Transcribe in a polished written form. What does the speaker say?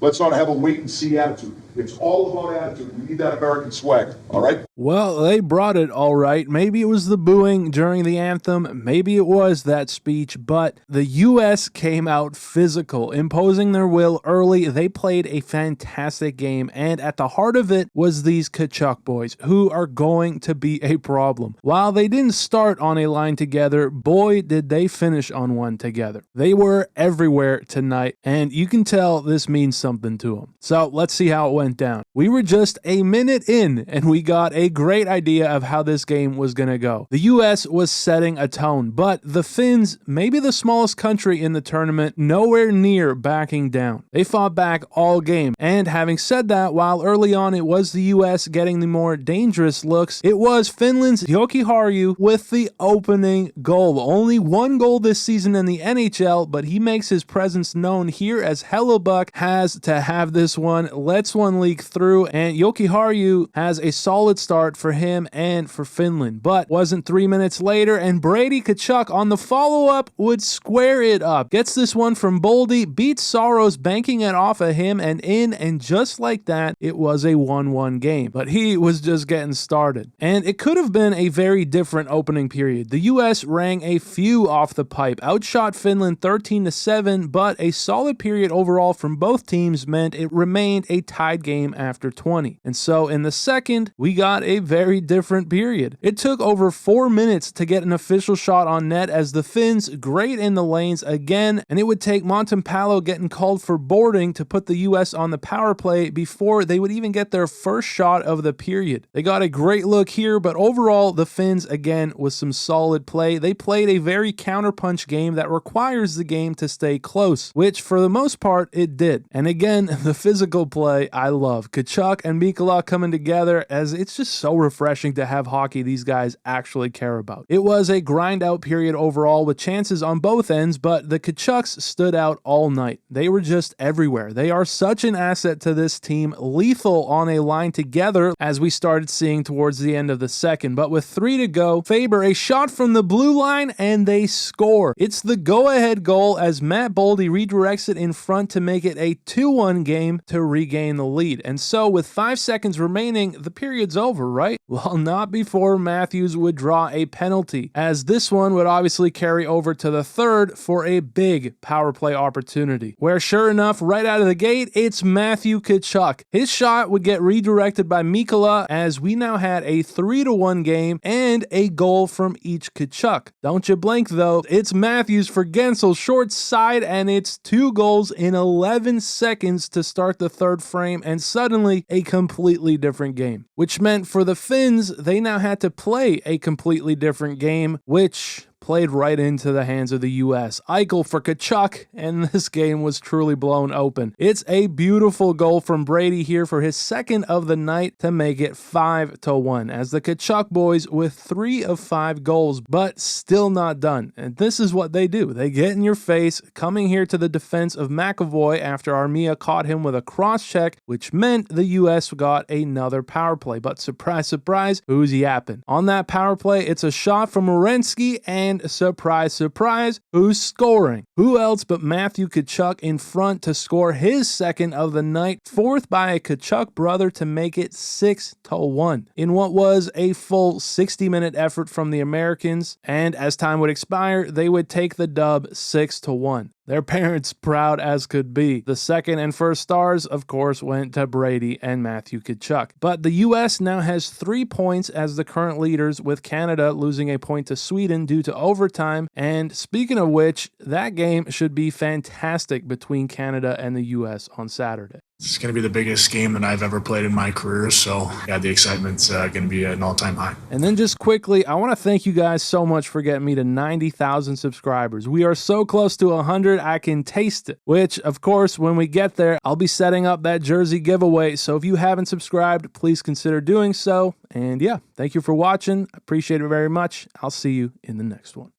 Let's not have a wait-and-see attitude. It's all about attitude. We need that American swag, all right? Well, they brought it all right. Maybe it was the booing during the anthem. Maybe it was that speech, but the U.S. came out physical, imposing their will early. They played a fantastic game, and at the heart of it was these Tkachuk boys, who are going to be a problem. While they didn't start on a line together, boy, did they finish on one together. They were everywhere tonight, and you can tell this means something to them. So let's see how it went down. We were just a minute in, and we got a great idea of how this game was going to go. The U.S. was setting a tone, but the Finns, maybe the smallest country in the tournament, nowhere near backing down. They fought back all game, and having said that, while early on it was the U.S. getting the more dangerous looks, it was Finland's Jokiharju with the opening goal. Only one goal this season in the NHL, but he makes his presence known here as Hellebuck has to have this one, lets one leak through, and Jokiharju has a solid start for him and for Finland. But wasn't 3 minutes later, and Brady Tkachuk on the follow-up would square it up. Gets this one from Boldy, beats Saros, banking it off of him and in, and just like that, it was a 1-1 game. But he was just getting started. And it could have been a very different opening period. The U.S. rang a few off the pipe, outshot Finland 13-7, but a solid period overall from both teams meant it remained a tied game after 20. And so in the second, we got a very different period. It took over 4 minutes to get an official shot on net as the Finns great in the lanes again, and it would take Montempallo getting called for boarding to put the U.S. on the power play before they would even get their first shot of the period. They got a great look here, but overall the Finns again with some solid play. They played a very counterpunch game that requires the game to stay close, which for the most part it did. And again, the physical play I love. Tkachuk and Mikkola coming together, as it's just so refreshing to have hockey these guys actually care about. It was a grind out period overall with chances on both ends, but the Tkachuks stood out all night. They were just everywhere. They are such an asset to this team, lethal on a line together as we started seeing towards the end of the second. But with 3 to go, Faber a shot from the blue line and they score. It's the go-ahead goal as Matt Boldy redirects it in front to make it a 2-1 game to regain the lead. And so with 5 seconds remaining, the period's over, right? Well, not before Matthews would draw a penalty, as this one would obviously carry over to the third for a big power play opportunity, where sure enough, right out of the gate, it's Matthew Tkachuk. His shot would get redirected by Mikkola, as we now had a 3-1 game and a goal from each Tkachuk. Don't you blink though, it's Matthews for Gensel, short side, and it's 2 goals in 11 seconds to start the third frame, and suddenly a completely different game, which meant for the Finns, they now had to play a completely different game, which played right into the hands of the U.S. Eichel for Tkachuk, and this game was truly blown open. It's a beautiful goal from Brady here for his second of the night to make it 5-1, as the Tkachuk boys with 3 of 5 goals, but still not done. And this is what they do. They get in your face, coming here to the defense of McAvoy after Armia caught him with a cross-check, which meant the U.S. got another power play. But surprise, surprise, who's yapping? On that power play, it's a shot from Werenski, and surprise, surprise, who's scoring? Who else but Matthew Tkachuk in front to score his second of the night, fourth by a Tkachuk brother to make it 6-1 in what was a full 60-minute effort from the Americans, and as time would expire, they would take the dub 6-1. Their parents proud as could be. The second and first stars, of course, went to Brady and Matthew Tkachuk. But the U.S. now has 3 points as the current leaders, with Canada losing a point to Sweden due to overtime. And speaking of which, that game should be fantastic between Canada and the U.S. on Saturday. It's going to be the biggest game that I've ever played in my career, so yeah, the excitement's going to be an all-time high. And then just quickly, I want to thank you guys so much for getting me to 90,000 subscribers. We are so close to 100, I can taste it, which, of course, when we get there, I'll be setting up that jersey giveaway, so if you haven't subscribed, please consider doing so. And yeah, thank you for watching. I appreciate it very much. I'll see you in the next one.